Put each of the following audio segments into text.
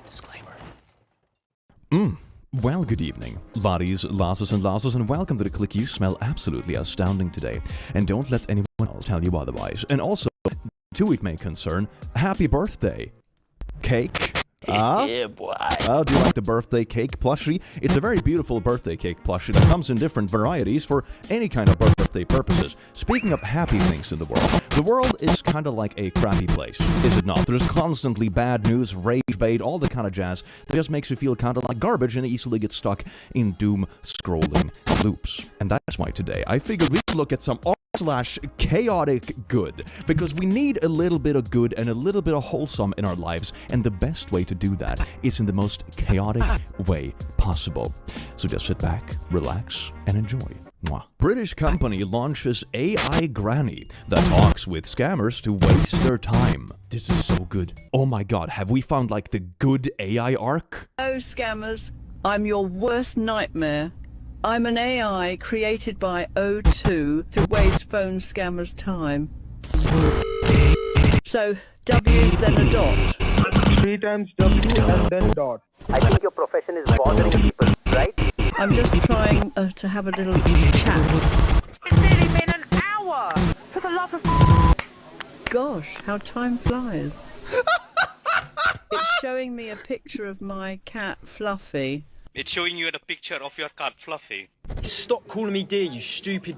Disclaimer. Well, good evening, laddies, lasses, and lasses, and welcome to the click. You smell absolutely astounding today, and don't let anyone else tell you otherwise. And also, to it may concern, happy birthday. Cake. Yeah, boy. Well, do you like the birthday cake plushie? It's a very beautiful birthday cake plushie that comes in different varieties for any kind of birthday purposes. Speaking of happy things in the world is kind of like a crappy place, is it not? There's constantly bad news, rage bait, all the kind of jazz that just makes you feel kind of like garbage and easily get stuck in doom-scrolling loops. And that's why today I figured we could look at some /chaotic good, because we need a little bit of good and a little bit of wholesome in our lives, and the best way to do that is in the most chaotic way possible. So just sit back, relax, and enjoy. Mwah. British company launches AI granny that talks with scammers to waste their time. This is so good. Oh my god, have we found like the good AI arc? Hello scammers, I'm your worst nightmare. I'm an AI created by O2 to waste phone scammers' time. So, W then a dot. 3 times W and then dot. I think your profession is bothering people, right? I'm just trying to have a little chat. It's nearly been an hour! For the love of... Gosh, how time flies. It's showing me a picture of my cat, Fluffy. It's showing you a picture of your cat, Fluffy. Stop calling me dear, you stupid.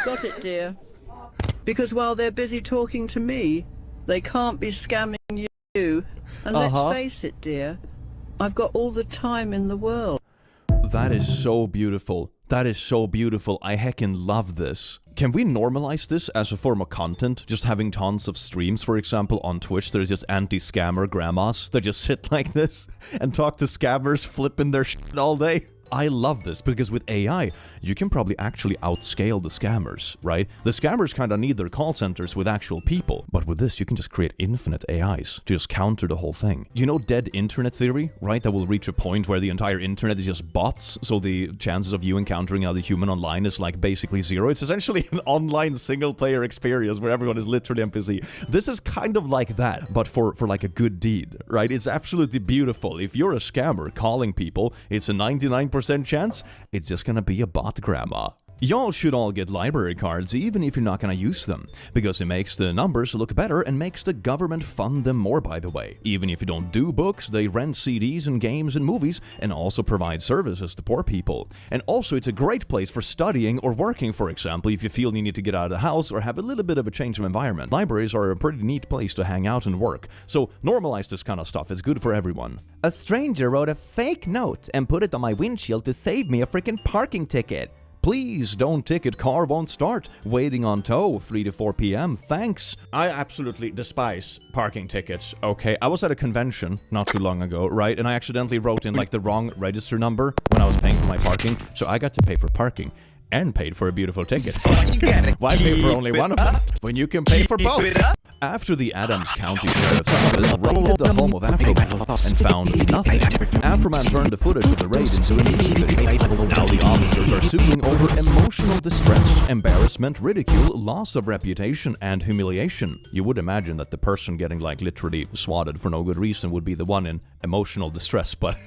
Got it, dear. Because while they're busy talking to me, they can't be scamming you. And let's face it, dear, I've got all the time in the world. That is so beautiful. That is so beautiful. I heckin' love this. Can we normalize this as a form of content? Just having tons of streams, for example, on Twitch, there's just anti-scammer grandmas that just sit like this and talk to scammers flipping their shit all day. I love this because with AI, you can probably actually outscale the scammers, right? The scammers kind of need their call centers with actual people, but with this, you can just create infinite AIs to just counter the whole thing. You know dead internet theory, right? That will reach a point where the entire internet is just bots, so the chances of you encountering another human online is like basically zero. It's essentially an online single-player experience where everyone is literally NPC. This is kind of like that, but for like a good deed, right? It's absolutely beautiful. If you're a scammer calling people, it's a 99% chance it's just gonna be a bot grandma. Y'all should all get library cards even if you're not gonna use them, because it makes the numbers look better and makes the government fund them more, by the way. Even if you don't do books, they rent CDs and games and movies and also provide services to poor people. And also it's a great place for studying or working, for example, if you feel you need to get out of the house or have a little bit of a change of environment. Libraries are a pretty neat place to hang out and work, so normalize this kind of stuff. It's good for everyone. A stranger wrote a fake note and put it on my windshield to save me a freaking parking ticket. Please don't ticket, car won't start. Waiting on tow, 3 to 4 p.m. Thanks. I absolutely despise parking tickets, okay? I was at a convention not too long ago, right? And I accidentally wrote in like the wrong register number when I was paying for my parking, so I got to pay for parking and paid for a beautiful ticket. Why pay for only one of them when you can pay for both? After the Adams County Sheriff's Office raided the home of Afroman and found nothing, Afroman turned the footage of the raid into a music video. Now the officers are suing over emotional distress, embarrassment, ridicule, loss of reputation, and humiliation. You would imagine that the person getting like literally swatted for no good reason would be the one in emotional distress, but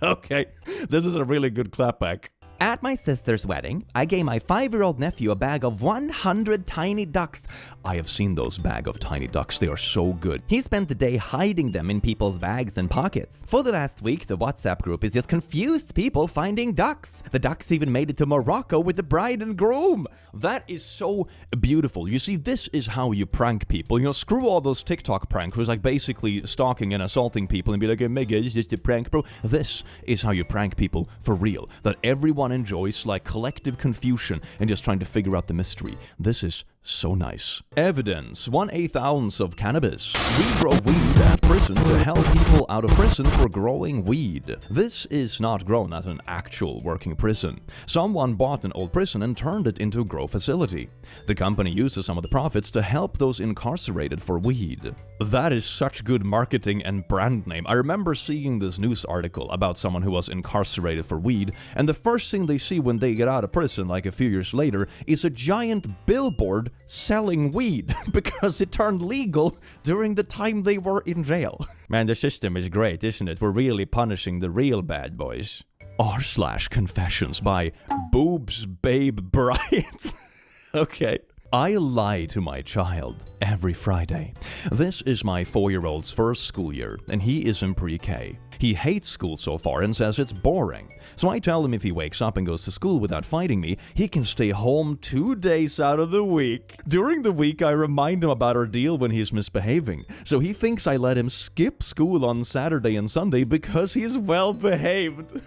okay, this is a really good clapback. At my sister's wedding, I gave my 5-year-old nephew a bag of 100 tiny ducks. I have seen those bag of tiny ducks. They are so good. He spent the day hiding them in people's bags and pockets. For the last week, the WhatsApp group is just confused people finding ducks. The ducks even made it to Morocco with the bride and groom. That is so beautiful. You see, this is how you prank people. You know, screw all those TikTok pranks who's like basically stalking and assaulting people and be like, oh my god, it's just a prank, bro. This is how you prank people for real. That everyone enjoys, like collective confusion and just trying to figure out the mystery. This is so nice. Evidence: 1/8 ounce of cannabis. We grow weed at prison to help people out of prison for growing weed. This is not grown at an actual working prison. Someone bought an old prison and turned it into a grow facility. The company uses some of the profits to help those incarcerated for weed. That is such good marketing and brand name. I remember seeing this news article about someone who was incarcerated for weed, and the first thing they see when they get out of prison, like a few years later, is a giant billboard selling weed because it turned legal during the time they were in jail. Man, the system is great, isn't it? We're really punishing the real bad boys. r/confessions by Boobs Babe Bryant. Okay. I lie to my child every Friday. This is my 4-year-old's first school year, and he is in pre-K. He hates school so far and says it's boring. So I tell him if he wakes up and goes to school without fighting me, he can stay home 2 days out of the week. During the week, I remind him about our deal when he's misbehaving. So he thinks I let him skip school on Saturday and Sunday because he's well behaved.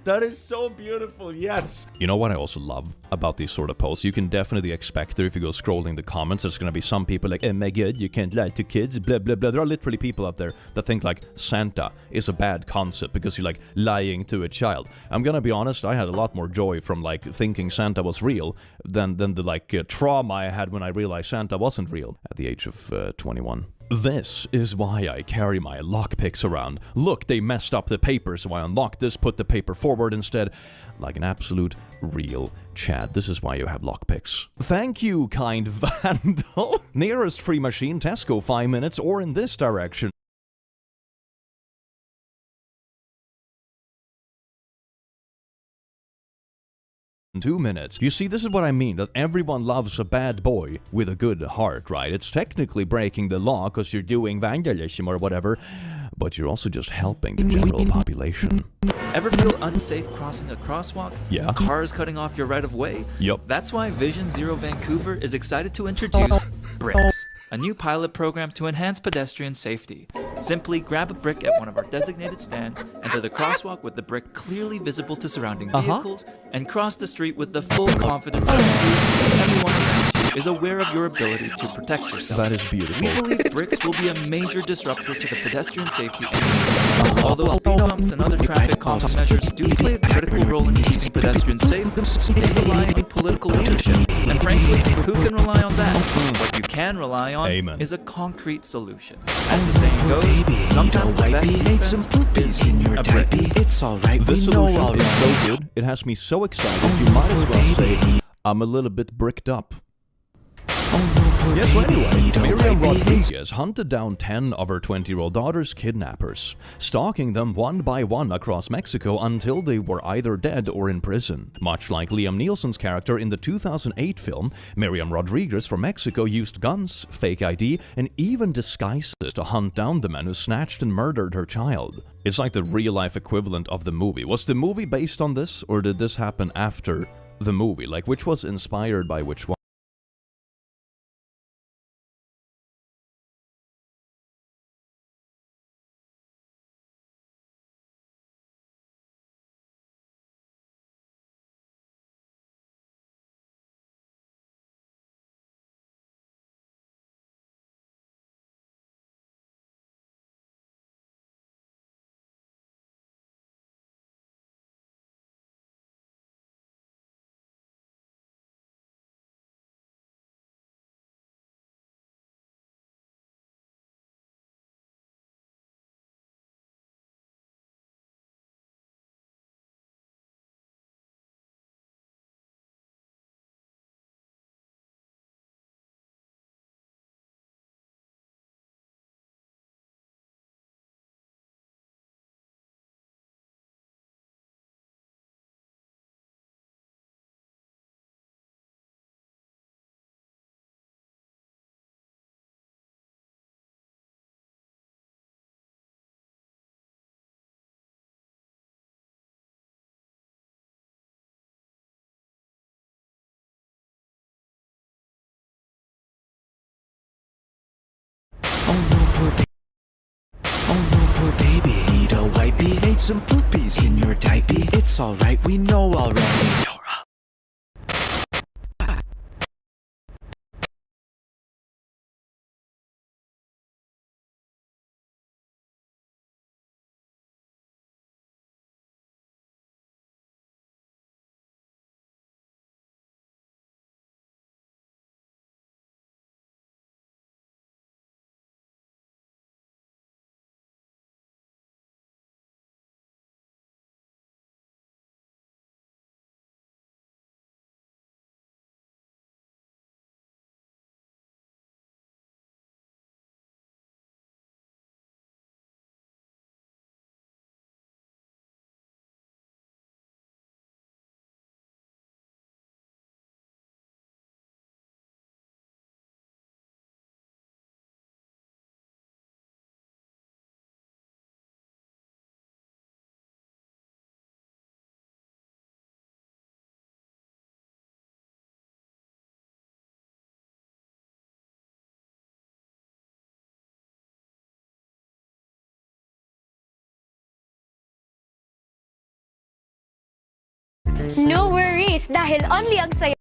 That is so beautiful, yes! You know what I also love about these sort of posts? You can definitely expect there, if you go scrolling the comments, there's gonna be some people like, oh my god, you can't lie to kids, blah blah blah. There are literally people out there that think like Santa is a bad concept because you're like lying to a child. I'm gonna be honest, I had a lot more joy from like thinking Santa was real than the like trauma I had when I realized Santa wasn't real at the age of 21. This is why I carry my lockpicks around. Look, they messed up the paper, so I unlocked this, put the paper forward instead. Like an absolute real Chad. This is why you have lockpicks. Thank you, kind vandal. Nearest free machine, Tesco, 5 minutes, or in this direction. 2 minutes. You see, this is what I mean, that everyone loves a bad boy with a good heart, right? It's technically breaking the law because you're doing vandalism or whatever, but you're also just helping the general population. Ever feel unsafe crossing a crosswalk? Yeah. Cars cutting off your right of way? Yep. That's why Vision Zero Vancouver is excited to introduce Bricks, a new pilot program to enhance pedestrian safety. Simply grab a brick at one of our designated stands, enter the crosswalk with the brick clearly visible to surrounding vehicles, and cross the street with the full confidence that everyone around you is aware of your ability to protect yourself. That is beautiful. We believe bricks will be a major disruptor to the pedestrian safety industry. Although speed bumps and other traffic calming measures do play a critical role in keeping pedestrians safe, they rely on political leadership. And frankly, who can rely on that? What you can rely on is a concrete solution. As the saying goes, sometimes the best defense is a brick. It's alright, This solution is so good, it has me so excited, you might as well say, I'm a little bit bricked up. Yes, so anyway, Miriam Rodriguez hunted down 10 of her 20-year-old daughter's kidnappers, stalking them one by one across Mexico until they were either dead or in prison. Much like Liam Neeson's character in the 2008 film, Miriam Rodriguez from Mexico used guns, fake ID, and even disguises to hunt down the men who snatched and murdered her child. It's like the real-life equivalent of the movie. Was the movie based on this, or did this happen after the movie? Like, which was inspired by which one? some poopies in your diaper. It's alright, we know already. No worries, dahil only ang saya.